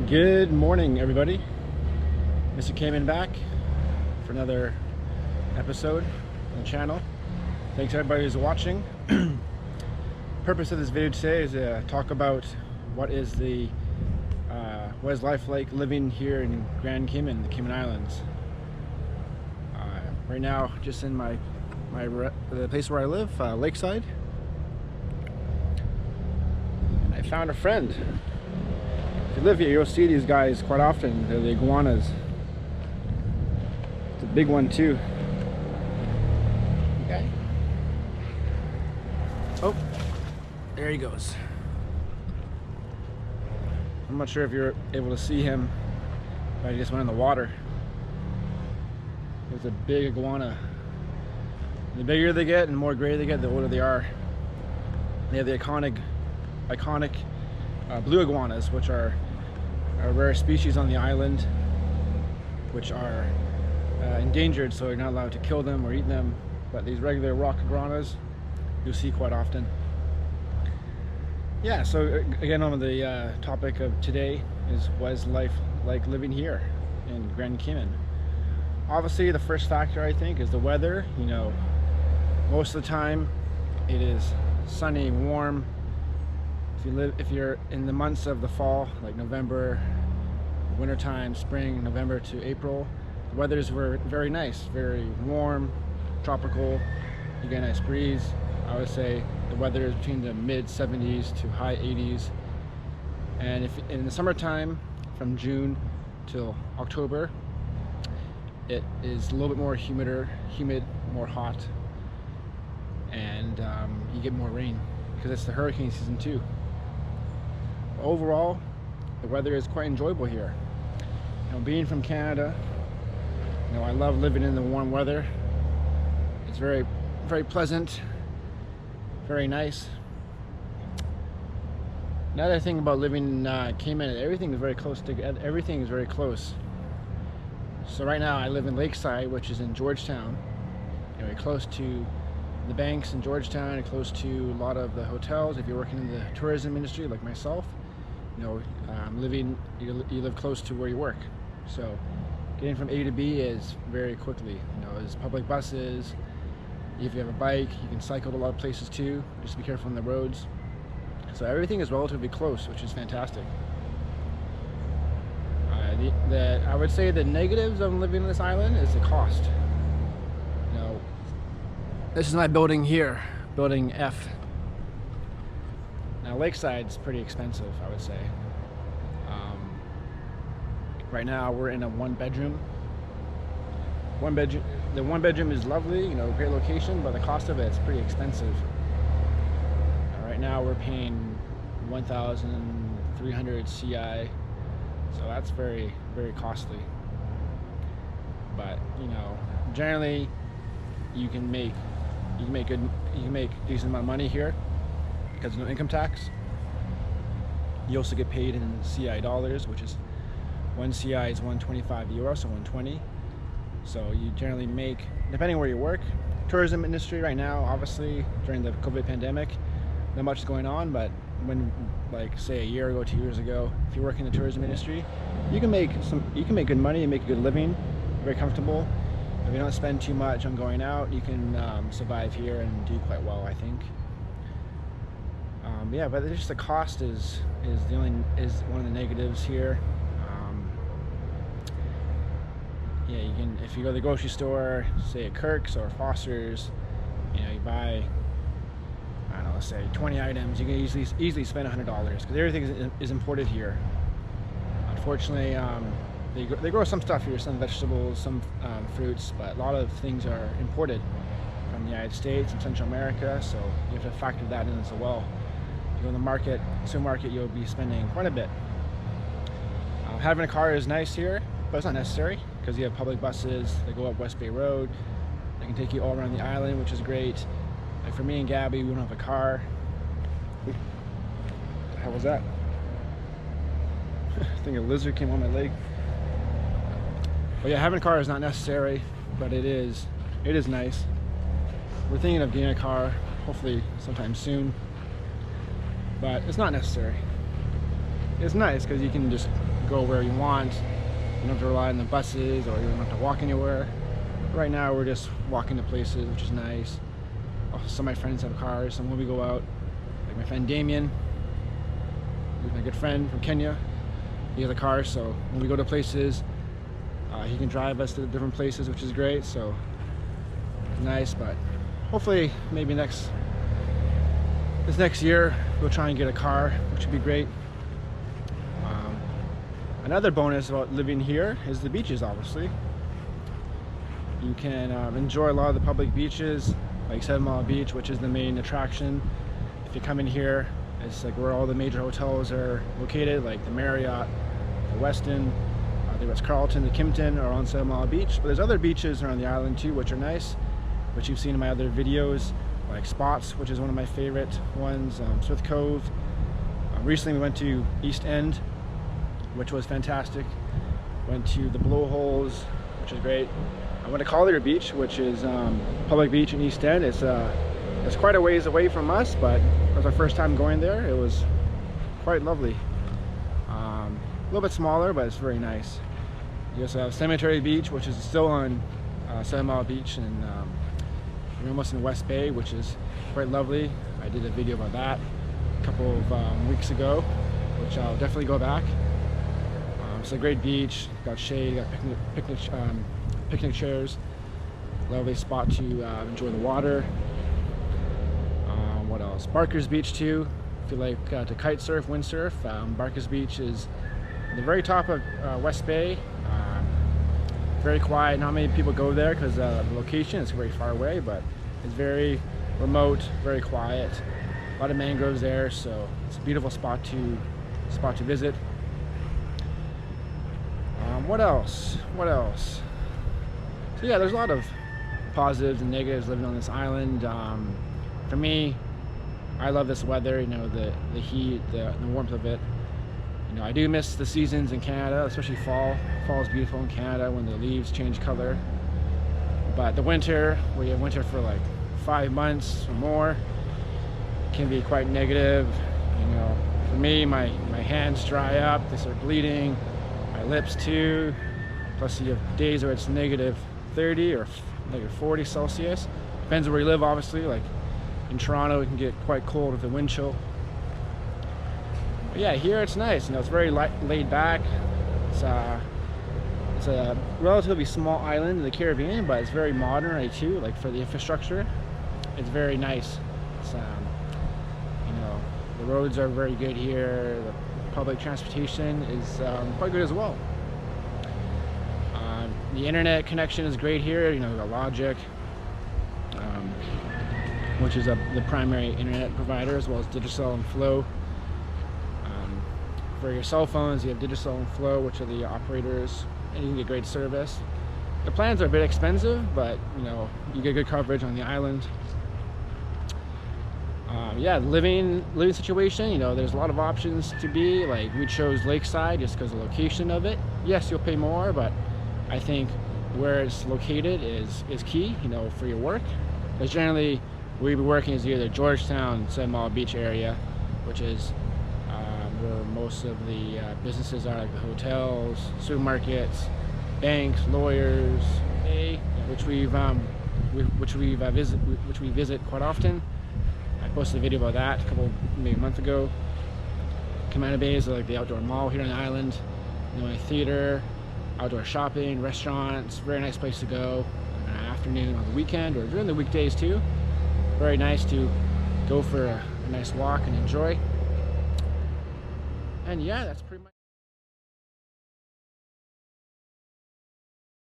Good morning, everybody. Mr. Cayman back for another episode on the channel. Thanks everybody who's watching. Purpose of this video today is to talk about what is life like living here in Grand Cayman, the Cayman Islands. Right now, just in the place where I live, Lakeside, and I found a friend. If you live here, you'll see these guys quite often. They're the iguanas. It's a big one too. Okay. Oh, there he goes. I'm not sure if you're able to see him, but he just went in the water. It's a big iguana. The bigger they get and the more gray they get, the older they are. They have the iconic blue iguanas, which are a rare species on the island, which are endangered, so you're not allowed to kill them or eat them. But these regular rock iguanas you'll see quite often. Yeah, so again, on the topic of today is what is life like living here in Grand Cayman. Obviously, the first factor I think is the weather. You know, most of the time it is sunny, warm. If you're in the months of the fall, like November, wintertime, spring, November to April, the weather is very nice, very warm, tropical. You get a nice breeze. I would say the weather is between the mid 70s to high 80s. And if in the summertime, from June till October, it is a little bit more humid, more hot, and you get more rain because it's the hurricane season too. Overall, the weather is quite enjoyable here. You know, being from Canada, you know, I love living in the warm weather. It's very, very pleasant, very nice. Another thing about living in Cayman, everything is very close together. Everything is very close. So right now I live in Lakeside, which is in Georgetown. You know, close to the banks in Georgetown, and close to a lot of the hotels. If you're working in the tourism industry like myself, you know, you live close to where you work. So getting from A to B is very quickly. You know, there's public buses. If you have a bike, you can cycle to a lot of places too. Just be careful on the roads. So everything is relatively close, which is fantastic. I would say the negatives of living on this island is the cost. You know, this is my building here, building F. Now Lakeside's pretty expensive, I would say. Right now we're in a one bedroom. The one bedroom is lovely, you know, great location, but the cost of it's pretty expensive. Right now we're paying 1,300 CI, so that's very, very costly. But you know, generally you can make decent amount of money here because of no income tax. You also get paid in CI dollars, which is one CI is 125 euros, so 120. So you generally make, depending where you work. Tourism industry right now, obviously during the COVID pandemic, not much is going on, but when, like, say a year ago, 2 years ago, if you work in the tourism industry, you can make good money and make a good living, very comfortable. If you don't spend too much on going out, you can survive here and do quite well, I think. Yeah, but just the cost is one of the negatives here. Yeah, you can, if you go to the grocery store, say at Kirk's or Foster's, you know, you buy, I don't know, let's say 20 items, you can easily spend $100 because everything is imported here. Unfortunately, they grow some stuff here, some vegetables, some fruits, but a lot of things are imported from the United States and Central America, so you have to factor that in as well. If you go to the supermarket, you'll be spending quite a bit. Having a car is nice here, but it's not necessary because you have public buses that go up West Bay Road. They can take you all around the island, which is great. Like for me and Gabby, we don't have a car. What the hell was that? I think a lizard came on my leg. But yeah, having a car is not necessary, but it is nice. We're thinking of getting a car, hopefully sometime soon, but it's not necessary. It's nice because you can just go where you want. You don't have to rely on the buses, or you don't have to walk anywhere. Right now we're just walking to places, which is nice. Also, some of my friends have cars, so when we go out, like my friend Damien, who's my good friend from Kenya, he has a car, so when we go to places, he can drive us to different places, which is great. So it's nice. But hopefully maybe this next year we'll try and get a car, which would be great. Another bonus about living here is the beaches. Obviously you can enjoy a lot of the public beaches, like 7 Mile Beach, which is the main attraction. If you come in here, it's like where all the major hotels are located, like the Marriott, the Westin, the Ritz-Carlton, the Kimpton are on 7 Mile Beach. But there's other beaches around the island too, which are nice, which you've seen in my other videos, like Spots, which is one of my favorite ones, Smith Cove. Recently we went to East End, which was fantastic. Went to the Blowholes, which is great. I went to Collier Beach, which is public beach in East End. It's quite a ways away from us, but it was our first time going there. It was quite lovely. A little bit smaller, but it's very nice. You also have Cemetery Beach, which is still on 7 Mile Beach, and we're almost in West Bay, which is quite lovely. I did a video about that a couple of weeks ago, which I'll definitely go back. It's a great beach, got shade, got picnic chairs, lovely spot to enjoy the water. What else? Barker's Beach too. If you like to kite surf, windsurf, Barker's Beach is at the very top of West Bay. Very quiet. Not many people go there because the location is very far away, but it's very remote, very quiet. A lot of mangroves there, so it's a beautiful spot to visit. What else? So yeah, there's a lot of positives and negatives living on this island. For me, I love this weather, you know, the heat, the warmth of it. You know, I do miss the seasons in Canada, especially fall. Fall is beautiful in Canada when the leaves change color. But the winter, where you have winter for like 5 months or more, can be quite negative. You know, for me, my hands dry up, they start bleeding. My lips too. Plus you have days where it's negative 30 or negative 40 Celsius. Depends on where you live, obviously. Like in Toronto, it can get quite cold with the wind chill. But yeah, here it's nice. You know, it's very laid back. It's a relatively small island in the Caribbean, but it's very modern, right, too. Like for the infrastructure, it's very nice. It's, you know, the roads are very good here. The public transportation is quite good as well. The internet connection is great here. You know, the Logic, which is the primary internet provider, as well as Digicel and Flow. For your cell phones, you have Digicel and Flow, which are the operators, and you can get great service. The plans are a bit expensive, but you know, you get good coverage on the island. Yeah, living situation, you know, there's a lot of options to be. Like we chose Lakeside just because of the location of it. Yes, you'll pay more, but I think where it's located is key, you know, for your work. Because generally where you'll be working is either Georgetown, 7 Mile Beach area, which is where most of the businesses are, like the hotels, supermarkets, banks, lawyers, which we visit quite often. I posted a video about that maybe a month ago. Camana Bay is like the outdoor mall here on the island. You know, a theater, outdoor shopping, restaurants. Very nice place to go in an afternoon on the weekend or during the weekdays too. Very nice to go for a nice walk and enjoy. And yeah, that's pretty much